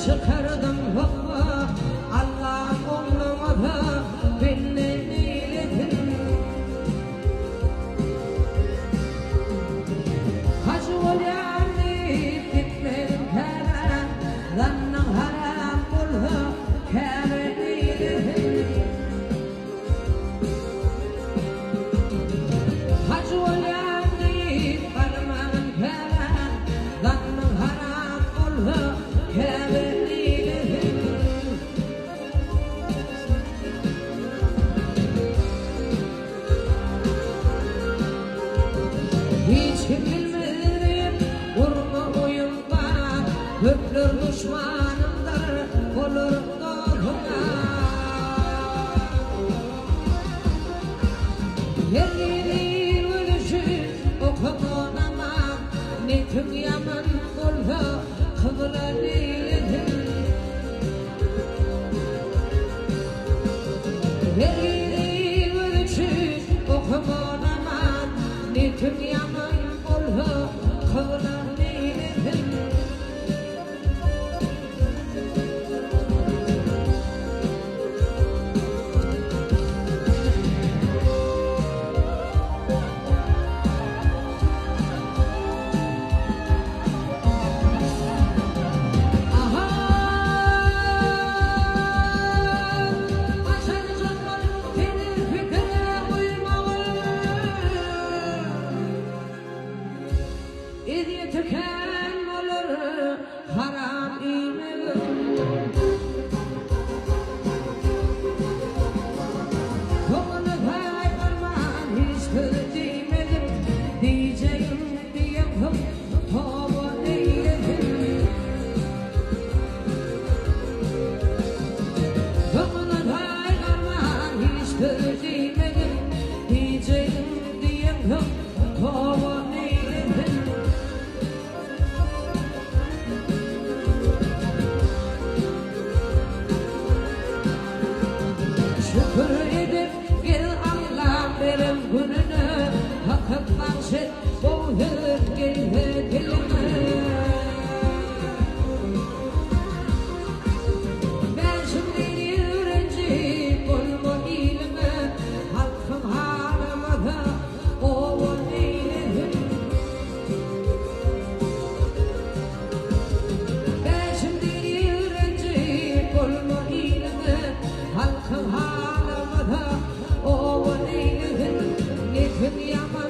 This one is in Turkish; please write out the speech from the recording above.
çıkardım hava Allah olmadı beni eyledin. Hacı olayım gitmedim kere zannem haram oldu kere eyledin. Hacı olayım varmanın kere zannem haram oldu kere eyledin. Hiç bilmedim vurma oyunda köprü düşmanımdır olur doğruna. Yerliğin ölüşü okumun ama ne tüm yaman oldu kıvıran eyledin. Yerliğin ölüşü okumun ama ne tüm yaman oldu kıvıran eyledin. İdi tüken olur haram imelim. Kolunu kayırman hiç kırıcıymedim diyeceğim diye tavır eyledim. Kolunu kayırman hiç kırıcıymedim diyeceğim diye tavır eyledim. Şükür edip gel Allah benim gününü hakıp bahşet boğdur gel dilime. Ben şimdi öğrenci olma ilime halkım halime da oğul eyledim. Ben şimdi öğrenci olma ilime halkım halime da oğul eyledim. Ne tüm yaman